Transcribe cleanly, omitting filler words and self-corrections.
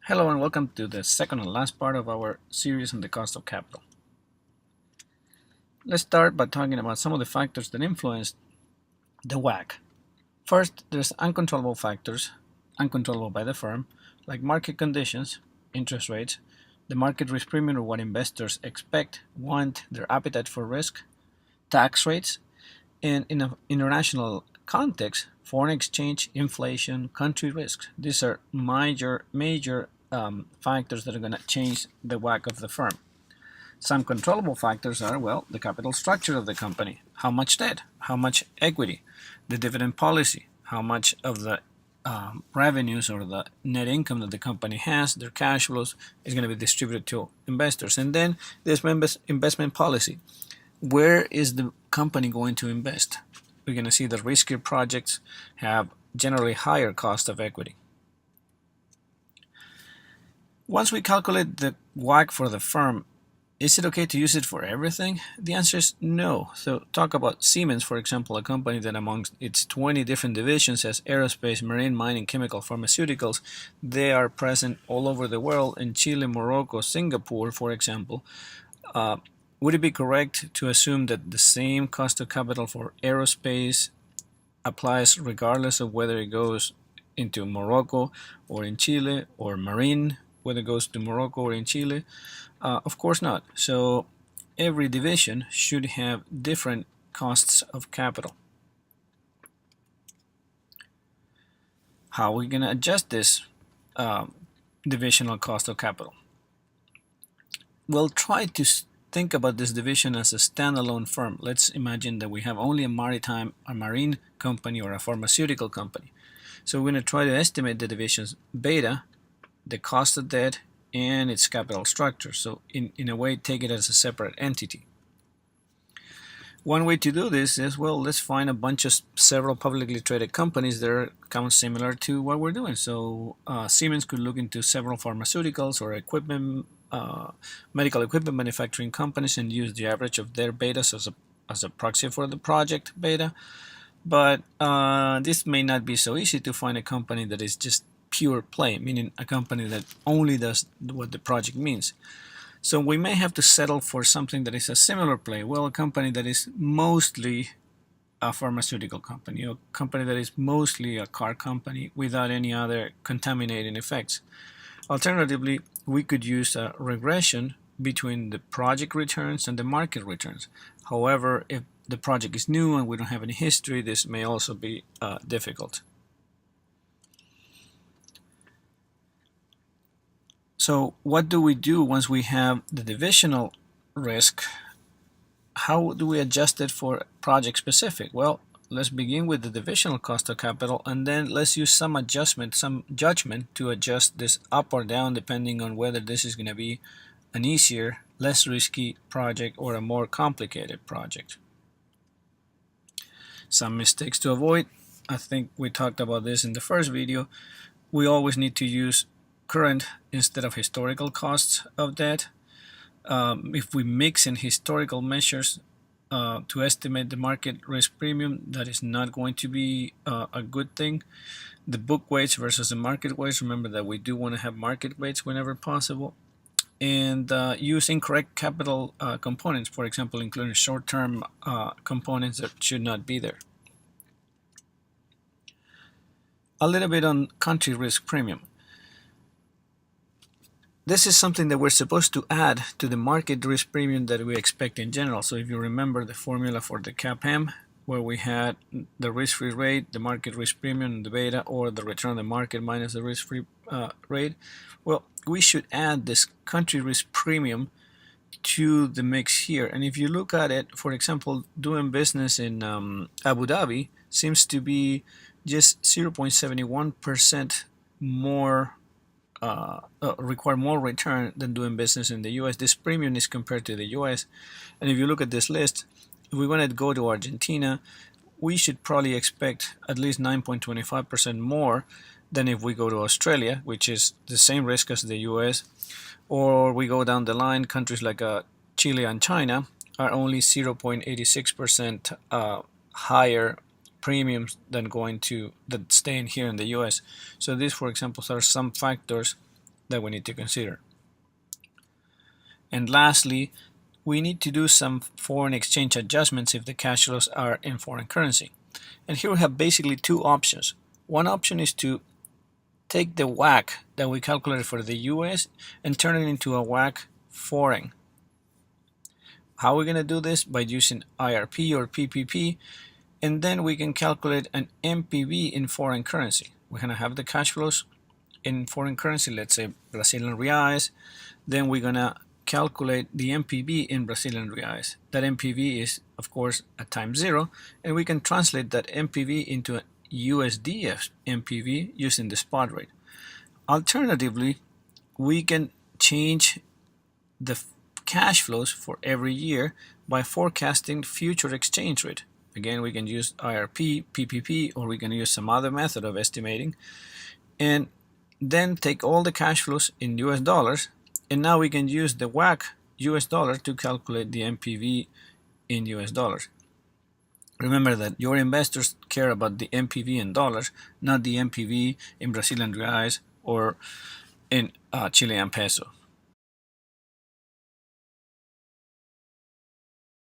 Hello and welcome to the second and last part of our series on the cost of capital. Let's start by talking about some of the factors that influence the WACC. First, there's uncontrollable factors, uncontrollable by the firm, like market conditions, interest rates, the market risk premium or what investors expect, want, their appetite for risk, tax rates, and in an international context, foreign exchange, inflation, country risks. These are major factors that are going to change the WACC of the firm. Some controllable factors are, well, the capital structure of the company, how much debt, how much equity, the dividend policy, how much of the revenues or the net income that the company has, their cash flows, is going to be distributed to investors. And then there's investment policy. Where is the company going to invest? We're going to see that riskier projects have generally higher cost of equity. Once we calculate the WACC for the firm, is it okay to use it for everything? The answer is no. So talk about Siemens, for example, a company that amongst its 20 different divisions has aerospace, marine, mining, chemical, pharmaceuticals. They are present all over the world in Chile, Morocco, Singapore, for example. Would it be correct to assume that the same cost of capital for aerospace applies regardless of whether it goes into Morocco or in Chile, or marine, whether it goes to Morocco or in Chile? Of course not. So every division should have different costs of capital. How are we going to adjust this divisional cost of capital? We'll try to think about this division as a standalone firm. Let's imagine that we have only a marine company or a pharmaceutical company. So we're going to try to estimate the division's beta, the cost of debt, and its capital structure. So in a way, take it as a separate entity. One way to do this is, well, let's find a bunch of several publicly traded companies that are kind of similar to what we're doing. So Siemens could look into several pharmaceuticals or equipment, medical equipment manufacturing companies, and use the average of their betas as a proxy for the project beta. But this may not be so easy to find a company that is just pure play, meaning a company that only does what the project means. So we may have to settle for something that is a similar play. Well, a company that is mostly a pharmaceutical company, or a company that is mostly a car company without any other contaminating effects. Alternatively, we could use a regression between the project returns and the market returns. However, if the project is new and we don't have any history, this may also be difficult. So what do we do once we have the divisional risk? How do we adjust it for project specific? Well, let's begin with the divisional cost of capital, and then let's use some adjustment, some judgment to adjust this up or down depending on whether this is going to be an easier, less risky project or a more complicated project. Some mistakes to avoid. I think we talked about this in the first video. We always need to use current instead of historical costs of debt. If we mix in historical measures to estimate the market risk premium, that is not going to be a good thing. The book weights versus the market weights. Remember that we do want to have market weights whenever possible. And use incorrect capital components, for example, including short-term components that should not be there. A little bit on country risk premium. This is something that we're supposed to add to the market risk premium that we expect in general. So if you remember the formula for the CAPM, where we had the risk-free rate, the market risk premium, the beta, or the return on the market minus the risk-free rate, well, we should add this country risk premium to the mix here. And if you look at it, for example, doing business in Abu Dhabi seems to be just 0.71% more require more return than doing business in the US. This premium is compared to the US. And if you look at this list, if we want to go to Argentina, we should probably expect at least 9.25% more than if we go to Australia, which is the same risk as the US. Or we go down the line, countries like Chile and China are only 0.86% higher premiums than staying here in the US. So these, for example, are some factors that we need to consider. And lastly, we need to do some foreign exchange adjustments if the cash flows are in foreign currency. And here we have basically two options. One option is to take the WACC that we calculated for the US and turn it into a WACC foreign. How are we going to do this? By using IRP or PPP, and then we can calculate an MPV in foreign currency. We're going to have the cash flows in foreign currency, let's say Brazilian reais. Then we're going to calculate the MPV in Brazilian reais. That MPV is, of course, at time zero, and we can translate that MPV into a USD MPV using the spot rate. Alternatively, we can change the cash flows for every year by forecasting future exchange rate. Again, we can use IRP, PPP, or we can use some other method of estimating, and then take all the cash flows in US dollars, and now we can use the WACC US dollar to calculate the MPV in US dollars. Remember that your investors care about the MPV in dollars, not the MPV in Brazilian reais or in Chilean peso.